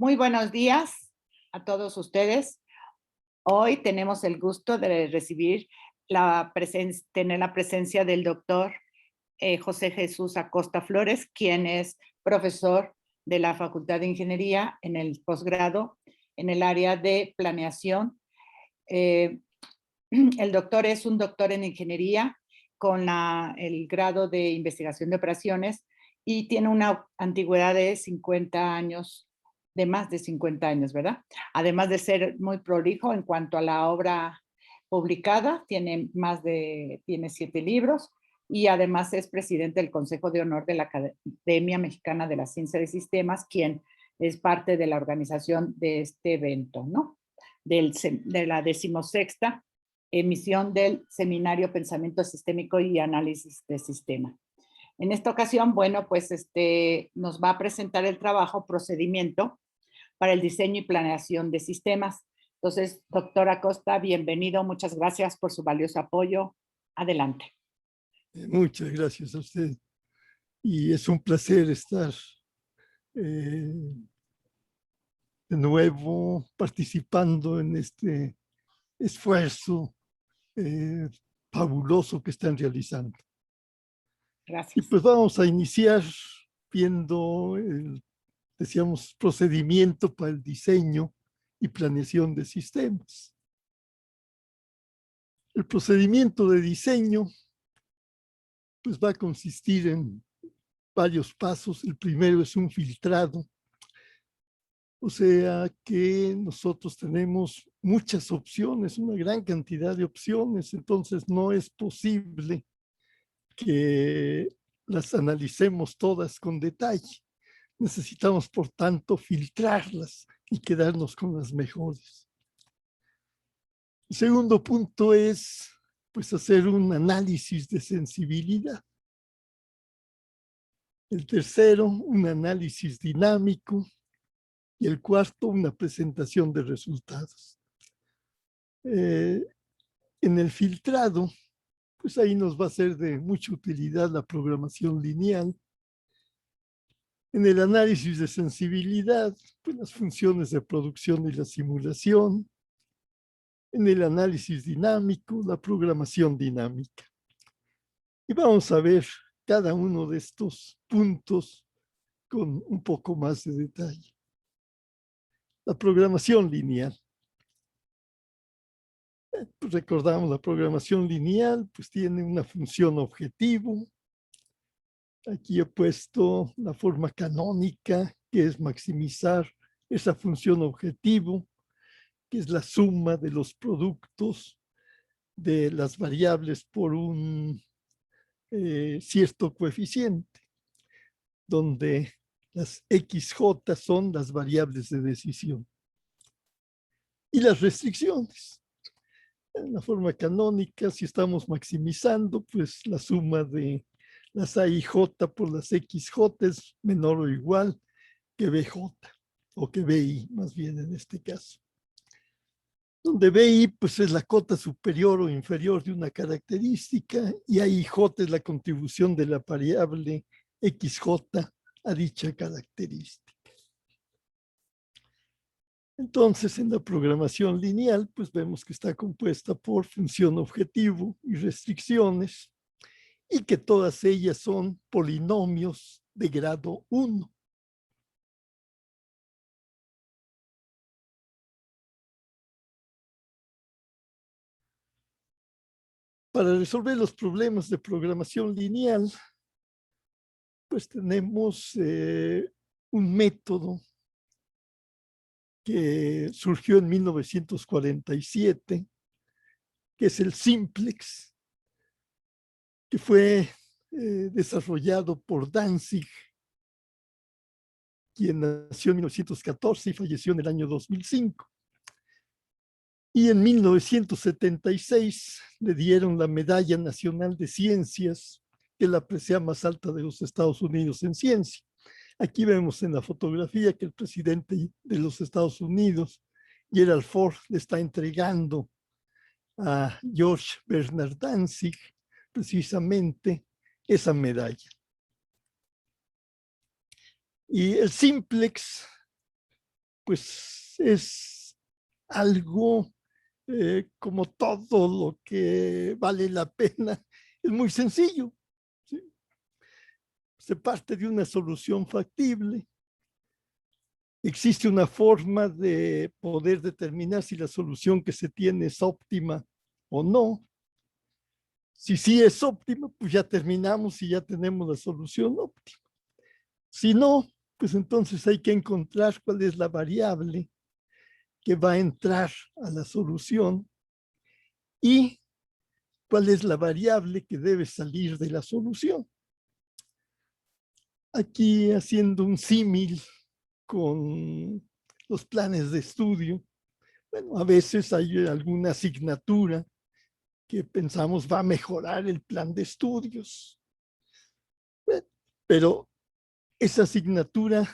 Muy buenos días a todos ustedes. Hoy tenemos el gusto de recibir tener la presencia del doctor José Jesús Acosta Flores, quien es profesor de la Facultad de Ingeniería en el posgrado en el área de planeación. Eh, el doctor es un doctor en ingeniería con el grado de investigación de operaciones y tiene una antigüedad de 50 años, de más de 50 años, ¿verdad? Además de ser muy prolijo en cuanto a la obra publicada, tiene 7 libros y además es presidente del Consejo de Honor de la Academia Mexicana de la Ciencia de Sistemas, quien es parte de la organización de este evento, ¿no? De la 16ª emisión del Seminario Pensamiento Sistémico y Análisis de Sistema. En esta ocasión, bueno, pues nos va a presentar el trabajo Procedimiento para el diseño y planeación de sistemas. Entonces, doctora Acosta, bienvenido. Muchas gracias por su valioso apoyo. Adelante. Muchas gracias a usted. Y es un placer estar de nuevo participando en este esfuerzo fabuloso que están realizando. Y Gracias. pues vamos a iniciar viendo decíamos, procedimiento para el diseño y planeación de sistemas. El procedimiento de diseño pues va a consistir en varios pasos. El primero es un filtrado. O sea que nosotros tenemos muchas opciones, una gran cantidad de opciones, entonces no es posible que las analicemos todas con detalle. Necesitamos, por tanto, filtrarlas y quedarnos con las mejores. El segundo punto es, pues, hacer un análisis de sensibilidad. El tercero, un análisis dinámico. Y el cuarto, una presentación de resultados. En el filtrado, pues ahí nos va a ser de mucha utilidad la programación lineal. En el análisis de sensibilidad, pues las funciones de producción y la simulación. En el análisis dinámico, la programación dinámica. Y vamos a ver cada uno de estos puntos con un poco más de detalle. La programación lineal. Pues recordamos, la programación lineal pues tiene una función objetivo. Aquí he puesto la forma canónica, que es maximizar esa función objetivo, que es la suma de los productos de las variables por un cierto coeficiente, donde las XJ son las variables de decisión. Y las restricciones. En la forma canónica, si estamos maximizando, pues la suma de las A y J por las XJ es menor o igual que BJ, o que BI, más bien en este caso. Donde BI pues es la cota superior o inferior de una característica y AIJ es la contribución de la variable XJ a dicha característica. Entonces, en la programación lineal, pues vemos que está compuesta por función objetivo y restricciones, y que todas ellas son polinomios de grado 1. Para resolver los problemas de programación lineal, pues tenemos un método que surgió en 1947, que es el simplex, que fue desarrollado por Danzig, quien nació en 1914 y falleció en el año 2005. Y en 1976 le dieron la Medalla Nacional de Ciencias, que es la presea más alta de los Estados Unidos en ciencia. Aquí vemos en la fotografía que el presidente de los Estados Unidos, Gerald Ford, le está entregando a George Bernard Danzig precisamente esa medalla. Y el simplex pues es algo como todo lo que vale la pena, es muy sencillo, ¿sí? Se parte de una solución factible. Existe una forma de poder determinar si la solución que se tiene es óptima o no. Si sí es óptima, pues ya terminamos y ya tenemos la solución óptima. Si no, pues entonces hay que encontrar cuál es la variable que va a entrar a la solución y cuál es la variable que debe salir de la solución. Aquí haciendo un símil con los planes de estudio, bueno, a veces hay alguna asignatura que pensamos va a mejorar el plan de estudios, pero esa asignatura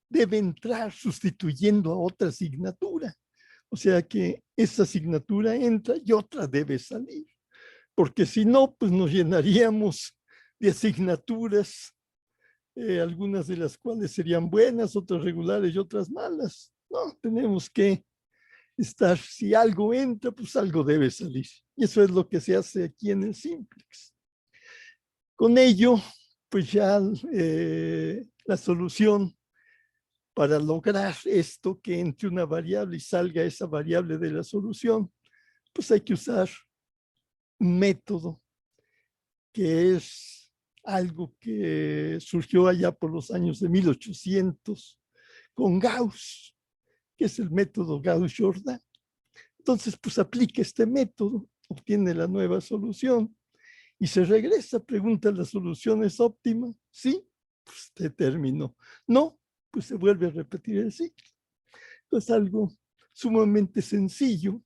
debe entrar sustituyendo a otra asignatura. O sea que esa asignatura entra y otra debe salir, porque si no, pues nos llenaríamos de asignaturas, algunas de las cuales serían buenas, otras regulares y otras malas. No, tenemos que estar, si algo entra, pues algo debe salir. Y eso es lo que se hace aquí en el simplex. Con ello, pues ya la solución para lograr esto, que entre una variable y salga esa variable de la solución, pues hay que usar un método que es algo que surgió allá por los años de 1800 con Gauss, que es el método Gauss-Jordan. Entonces, pues aplica este método, obtiene la nueva solución y se regresa, pregunta, ¿la solución es óptima? Sí, pues se terminó. No, pues se vuelve a repetir el ciclo. Es algo sumamente sencillo,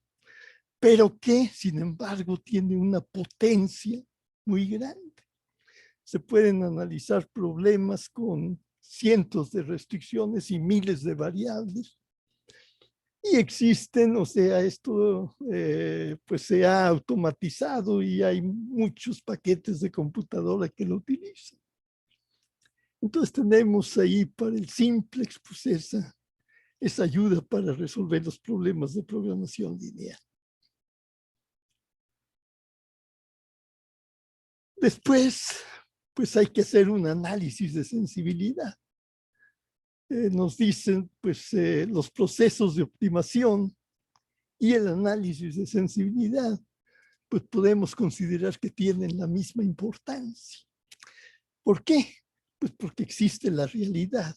pero que, sin embargo, tiene una potencia muy grande. Se pueden analizar problemas con cientos de restricciones y miles de variables. Y existen, o sea, esto pues se ha automatizado y hay muchos paquetes de computadora que lo utilizan. Entonces tenemos ahí para el simplex pues esa ayuda para resolver los problemas de programación lineal. Después, pues hay que hacer un análisis de sensibilidad. Nos dicen, pues, los procesos de optimación y el análisis de sensibilidad, pues podemos considerar que tienen la misma importancia. ¿Por qué? Pues porque existe la realidad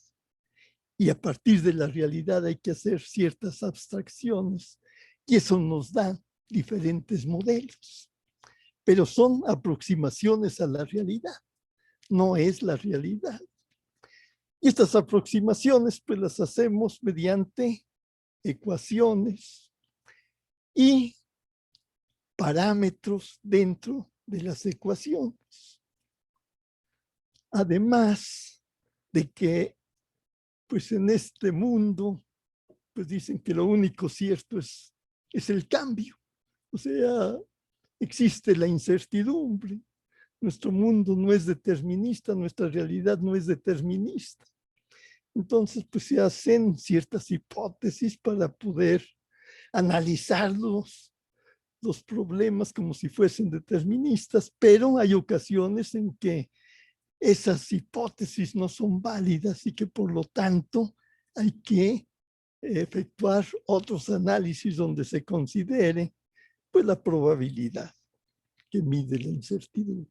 y a partir de la realidad hay que hacer ciertas abstracciones y eso nos da diferentes modelos, pero son aproximaciones a la realidad, no es la realidad. Y estas aproximaciones pues las hacemos mediante ecuaciones y parámetros dentro de las ecuaciones. Además de que pues en este mundo pues dicen que lo único cierto es el cambio. O sea, existe la incertidumbre. Nuestro mundo no es determinista, nuestra realidad no es determinista. Entonces, pues se hacen ciertas hipótesis para poder analizar los problemas como si fuesen deterministas, pero hay ocasiones en que esas hipótesis no son válidas y que por lo tanto hay que efectuar otros análisis donde se considere pues la probabilidad que mide la incertidumbre.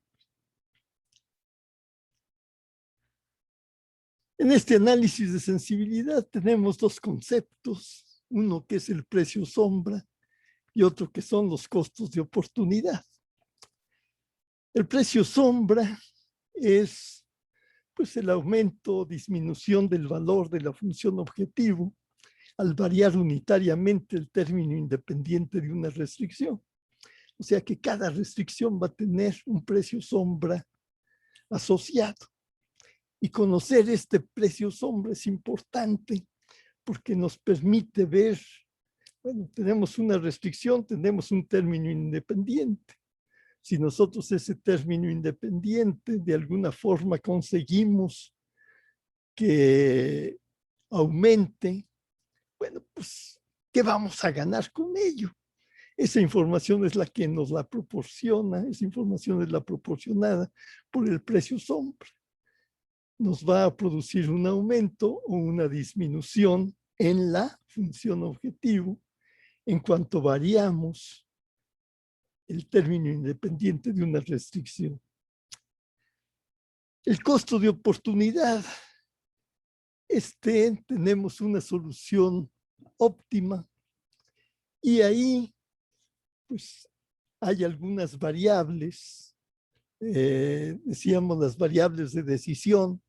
En este análisis de sensibilidad tenemos dos conceptos, uno que es el precio sombra y otro que son los costos de oportunidad. El precio sombra es pues el aumento o disminución del valor de la función objetivo al variar unitariamente el término independiente de una restricción. O sea que cada restricción va a tener un precio sombra asociado. Y conocer este precio sombra es importante porque nos permite ver, bueno, tenemos una restricción, tenemos un término independiente. Si nosotros ese término independiente de alguna forma conseguimos que aumente Bueno, pues, ¿qué vamos a ganar con ello? Esa información es la que nos la proporciona, esa información es la proporcionada por el precio sombra. Nos va a producir un aumento o una disminución en la función objetivo en cuanto variamos el término independiente de una restricción. El costo de oportunidad. Tenemos una solución óptima y ahí pues hay algunas variables, decíamos las variables de decisión,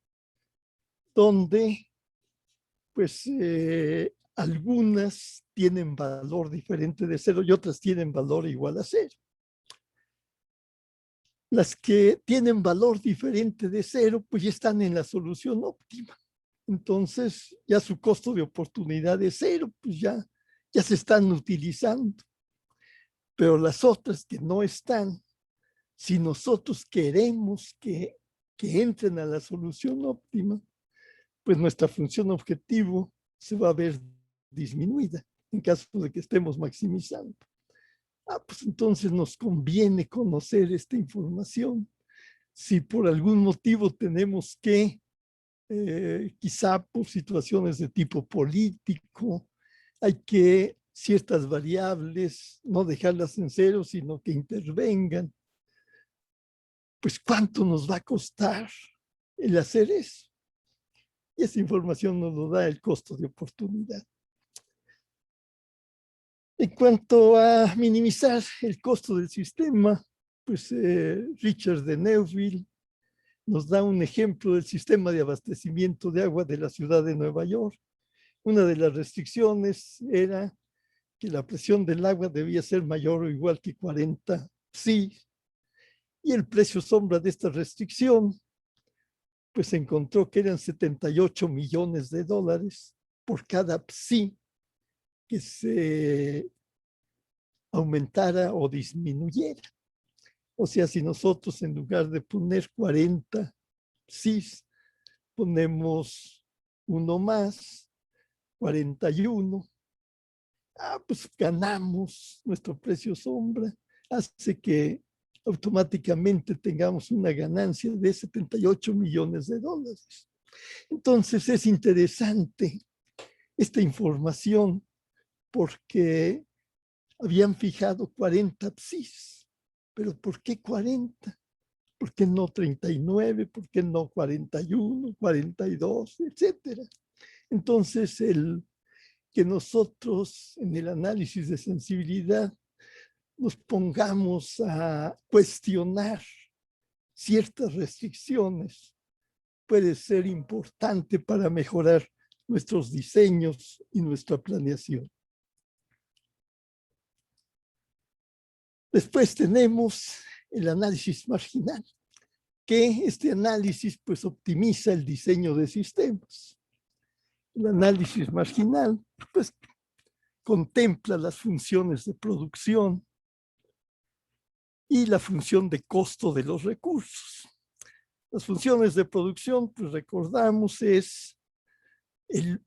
donde pues algunas tienen valor diferente de cero y otras tienen valor igual a cero. Las que tienen valor diferente de cero, pues ya están en la solución óptima. Entonces, ya su costo de oportunidad es cero, pues ya se están utilizando. Pero las otras que no están, si nosotros queremos que entren a la solución óptima, pues nuestra función objetivo se va a ver disminuida en caso de que estemos maximizando. Pues entonces nos conviene conocer esta información. Si por algún motivo tenemos que, quizá por situaciones de tipo político, hay que ciertas variables no dejarlas en cero, sino que intervengan. Pues, ¿cuánto nos va a costar el hacer eso? Y esa información nos lo da el costo de oportunidad. En cuanto a minimizar el costo del sistema, pues Richard de Neuville nos da un ejemplo del sistema de abastecimiento de agua de la ciudad de Nueva York. Una de las restricciones era que la presión del agua debía ser mayor o igual que 40 psi, y el precio sombra de esta restricción pues se encontró que eran 78 millones de dólares por cada psi que se aumentara o disminuyera. O sea, si nosotros en lugar de poner 40 psis, ponemos uno más, 41, pues ganamos nuestro precio sombra, hace que automáticamente tengamos una ganancia de 78 millones de dólares. Entonces es interesante esta información porque habían fijado 40 psis, pero ¿por qué 40? ¿Por qué no 39? ¿Por qué no 41, 42, etcétera? Entonces, el que nosotros en el análisis de sensibilidad nos pongamos a cuestionar ciertas restricciones puede ser importante para mejorar nuestros diseños y nuestra planeación. Después tenemos el análisis marginal, que este análisis pues optimiza el diseño de sistemas. El análisis marginal pues contempla las funciones de producción y la función de costo de los recursos. Las funciones de producción, pues recordamos, es el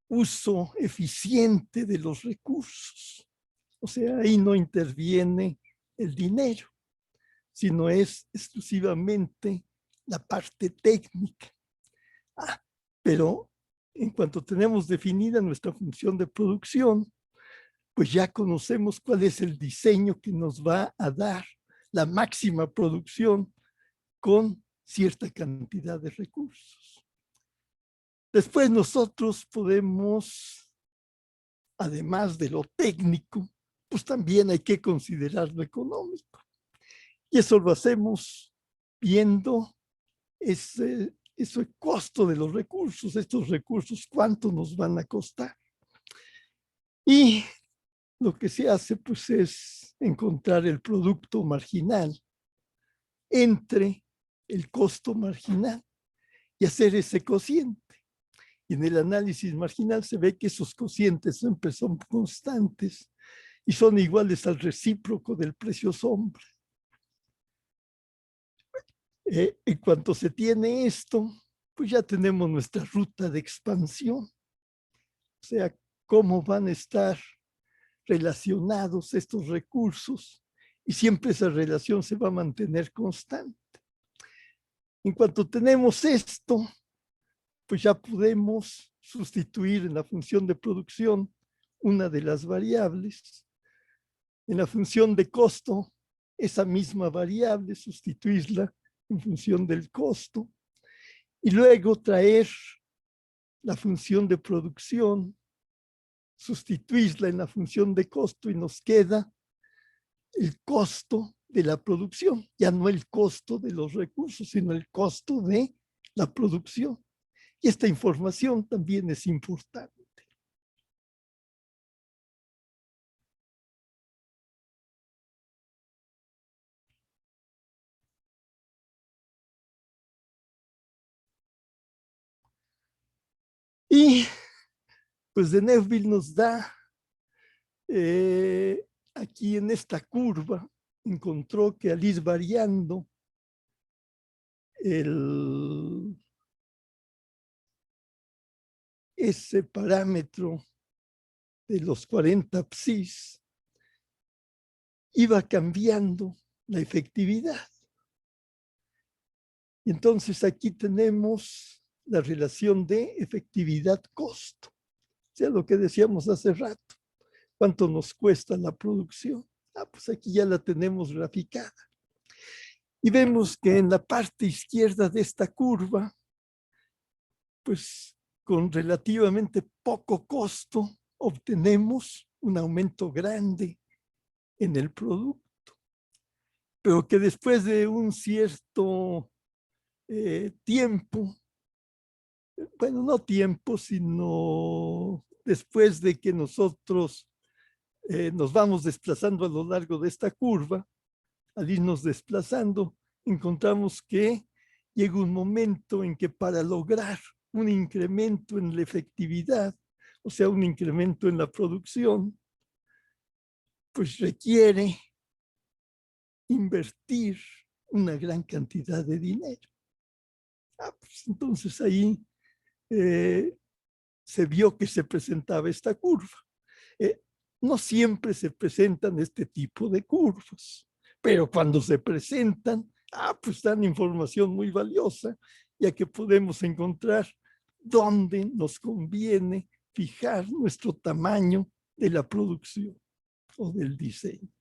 uso eficiente de los recursos. O sea, ahí no interviene el dinero, sino es exclusivamente la parte técnica. Pero en cuanto tenemos definida nuestra función de producción, pues ya conocemos cuál es el diseño que nos va a dar la máxima producción con cierta cantidad de recursos. Después nosotros podemos, además de lo técnico, pues también hay que considerar lo económico. Y eso lo hacemos viendo ese costo de los recursos, estos recursos, cuánto nos van a costar. Y lo que se hace, pues, es encontrar el producto marginal entre el costo marginal y hacer ese cociente. Y en el análisis marginal se ve que esos cocientes siempre son constantes y son iguales al recíproco del precio sombra. En cuanto se tiene esto, pues ya tenemos nuestra ruta de expansión. O sea, cómo van a estar relacionados estos recursos y siempre esa relación se va a mantener constante. En cuanto tenemos esto, pues ya podemos sustituir en la función de producción una de las variables. En la función de costo, esa misma variable, sustituirla en función del costo. Y luego traer la función de producción, sustituirla en la función de costo y nos queda el costo de la producción, ya no el costo de los recursos, sino el costo de la producción. Y esta información también es importante. Y pues de Neuville nos da, aquí en esta curva, encontró que al ir variando ese parámetro de los 40 psis, iba cambiando la efectividad. Y entonces aquí tenemos la relación de efectividad-costo, o sea, lo que decíamos hace rato. ¿Cuánto nos cuesta la producción? Pues aquí ya la tenemos graficada. Y vemos que en la parte izquierda de esta curva, pues con relativamente poco costo, obtenemos un aumento grande en el producto, pero que después de un cierto tiempo, bueno, no tiempo, sino después de que nosotros nos vamos desplazando a lo largo de esta curva, al irnos desplazando, encontramos que llega un momento en que para lograr un incremento en la efectividad, o sea, un incremento en la producción, pues requiere invertir una gran cantidad de dinero. Pues entonces ahí se vio que se presentaba esta curva. No siempre se presentan este tipo de curvas, pero cuando se presentan, pues dan información muy valiosa, ya que podemos encontrar dónde nos conviene fijar nuestro tamaño de la producción o del diseño.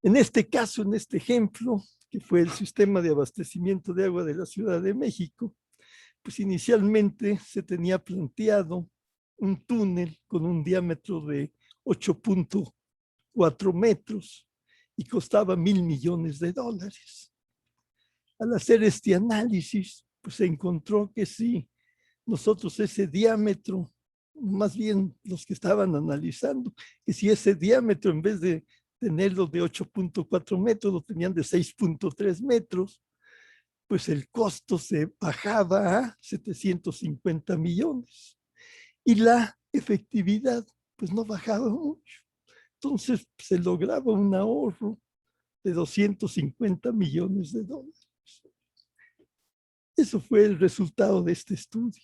En este caso, en este ejemplo, que fue el sistema de abastecimiento de agua de la Ciudad de México, pues inicialmente se tenía planteado un túnel con un diámetro de 8.4 metros y costaba $1,000 millones. Al hacer este análisis, pues se encontró que si nosotros ese diámetro, más bien los que estaban analizando, que si ese diámetro en vez de tenerlo de 8.4 metros, lo tenían de 6.3 metros, pues el costo se bajaba a 750 millones y la efectividad pues no bajaba mucho. Entonces se lograba un ahorro de 250 millones de dólares. Eso fue el resultado de este estudio.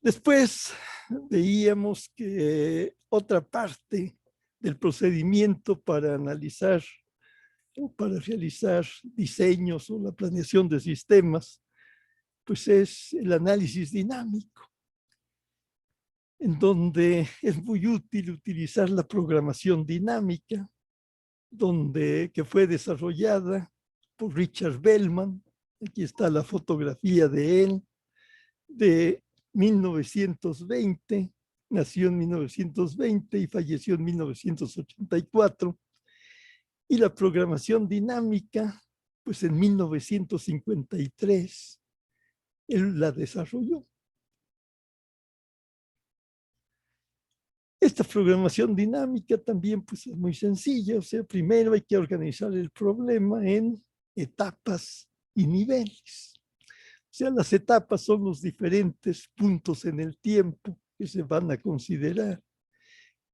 Después veíamos que otra parte del procedimiento para analizar o para realizar diseños o la planeación de sistemas, pues es el análisis dinámico, en donde es muy útil utilizar la programación dinámica, que fue desarrollada por Richard Bellman. Aquí está la fotografía de él, de 1920, nació en 1920 y falleció en 1984. Y la programación dinámica, pues en 1953, él la desarrolló. Esta programación dinámica también pues, es muy sencilla. O sea, primero hay que organizar el problema en etapas y niveles. O sea, las etapas son los diferentes puntos en el tiempo que se van a considerar.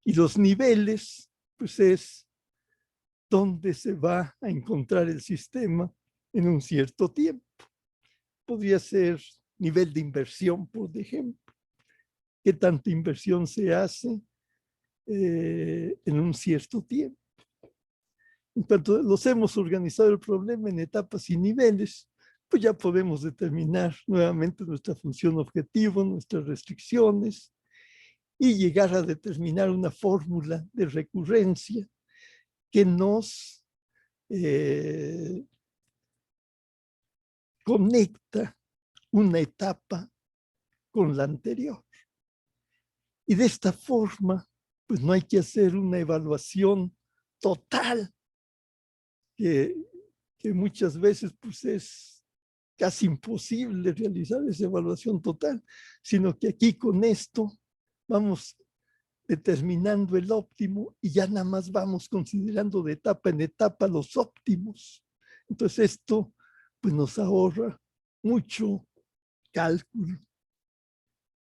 Y los niveles, pues es donde se va a encontrar el sistema en un cierto tiempo. Podría ser nivel de inversión, por ejemplo. ¿Qué tanta inversión se hace en un cierto tiempo? En cuanto los hemos organizado el problema en etapas y niveles, pues ya podemos determinar nuevamente nuestra función objetivo, nuestras restricciones y llegar a determinar una fórmula de recurrencia que nos conecta una etapa con la anterior. Y de esta forma, pues no hay que hacer una evaluación total, que muchas veces pues es casi imposible realizar esa evaluación total, sino que aquí con esto vamos determinando el óptimo y ya nada más vamos considerando de etapa en etapa los óptimos. Entonces esto pues nos ahorra mucho cálculo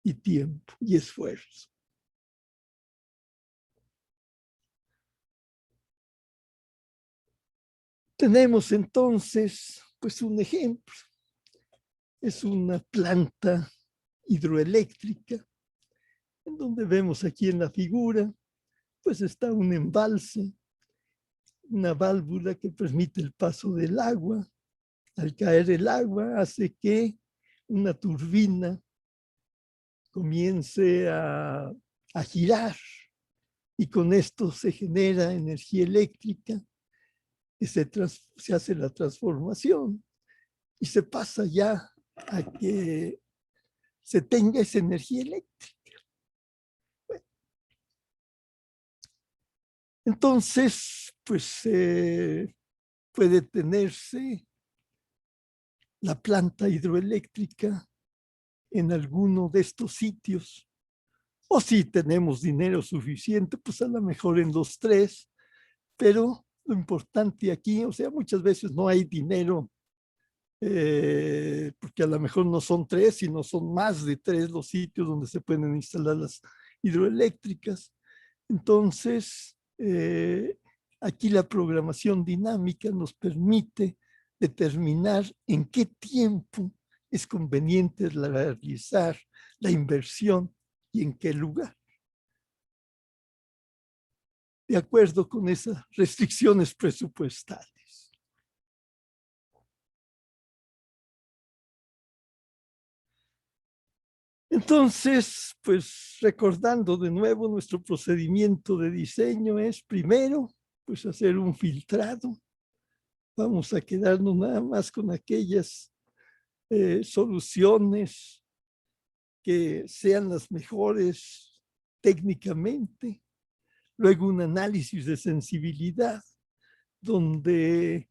y tiempo y esfuerzo. Tenemos entonces pues un ejemplo. Es una planta hidroeléctrica, en donde vemos aquí en la figura, pues está un embalse, una válvula que permite el paso del agua. Al caer el agua hace que una turbina comience a girar y con esto se genera energía eléctrica y se hace la transformación y se pasa ya a que se tenga esa energía eléctrica. Entonces, pues puede tenerse la planta hidroeléctrica en alguno de estos sitios. O si tenemos dinero suficiente, pues a lo mejor en los tres. Pero lo importante aquí, o sea, muchas veces no hay dinero, porque a lo mejor no son tres, sino son más de tres los sitios donde se pueden instalar las hidroeléctricas. Entonces, aquí la programación dinámica nos permite determinar en qué tiempo es conveniente realizar la inversión y en qué lugar, de acuerdo con esas restricciones presupuestales. Entonces, pues recordando de nuevo, nuestro procedimiento de diseño es primero, pues hacer un filtrado. Vamos a quedarnos nada más con aquellas soluciones que sean las mejores técnicamente. Luego un análisis de sensibilidad, donde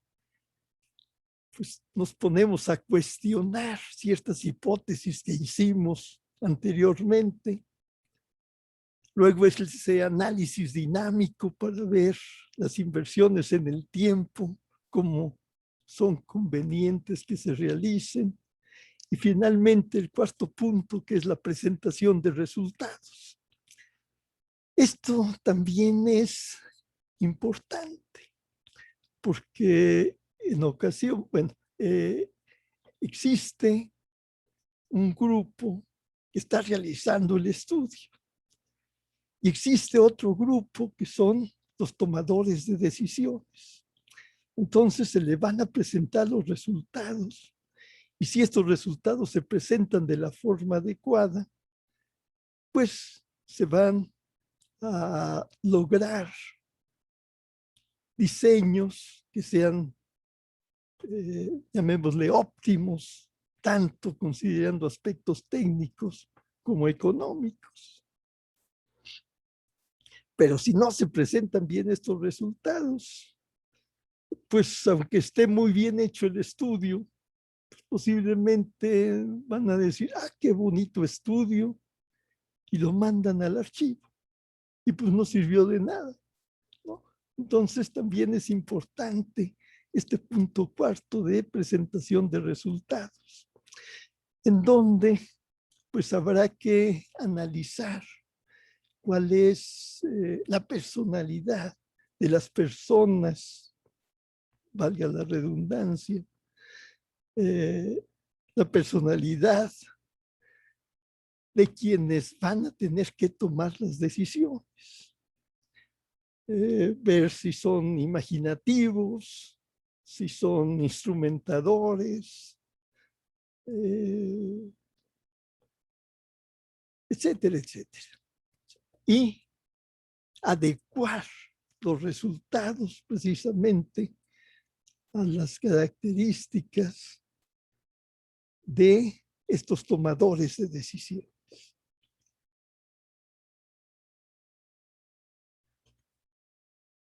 pues, nos ponemos a cuestionar ciertas hipótesis que hicimos anteriormente. Luego es ese análisis dinámico para ver las inversiones en el tiempo, cómo son convenientes que se realicen. Y finalmente el cuarto punto, que es la presentación de resultados. Esto también es importante porque en ocasión, bueno, existe un grupo que está realizando el estudio y existe otro grupo que son los tomadores de decisiones. Entonces se le van a presentar los resultados y si estos resultados se presentan de la forma adecuada, pues se van a lograr diseños que sean, llamémosle, óptimos, tanto considerando aspectos técnicos como económicos. Pero si no se presentan bien estos resultados, pues aunque esté muy bien hecho el estudio, pues posiblemente van a decir, ah, qué bonito estudio, y lo mandan al archivo. Y pues no sirvió de nada, ¿no? Entonces también es importante este punto cuarto de presentación de resultados, en donde pues habrá que analizar cuál es la personalidad de las personas, valga la redundancia, la personalidad de quienes van a tener que tomar las decisiones. Ver si son imaginativos, si son instrumentadores, etcétera, etcétera. Y adecuar los resultados precisamente a las características de estos tomadores de decisión.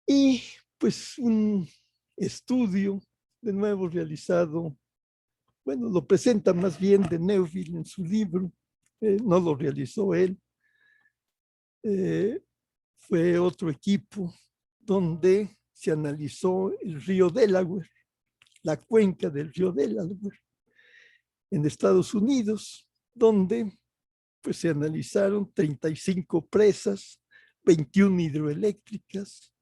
Y pues un estudio de nuevo realizado, bueno, lo presenta más bien de Neuville en su libro, no lo realizó él, fue otro equipo donde se analizó el río Delaware, la cuenca del río Delaware en Estados Unidos, donde pues se analizaron 35 presas, 21 hidroeléctricas.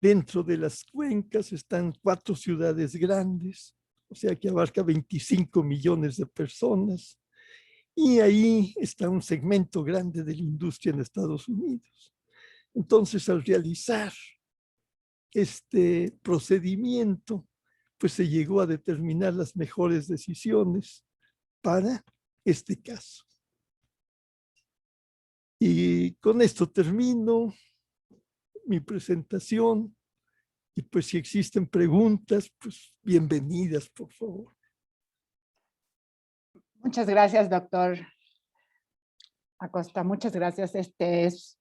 Dentro de las cuencas están 4 ciudades grandes, o sea que abarca 25 millones de personas. Y ahí está un segmento grande de la industria en Estados Unidos. Entonces, al realizar este procedimiento, pues se llegó a determinar las mejores decisiones para este caso. Y con esto termino mi presentación. Y pues si existen preguntas, pues bienvenidas, por favor. Muchas gracias, doctor Acosta. Muchas gracias. Este es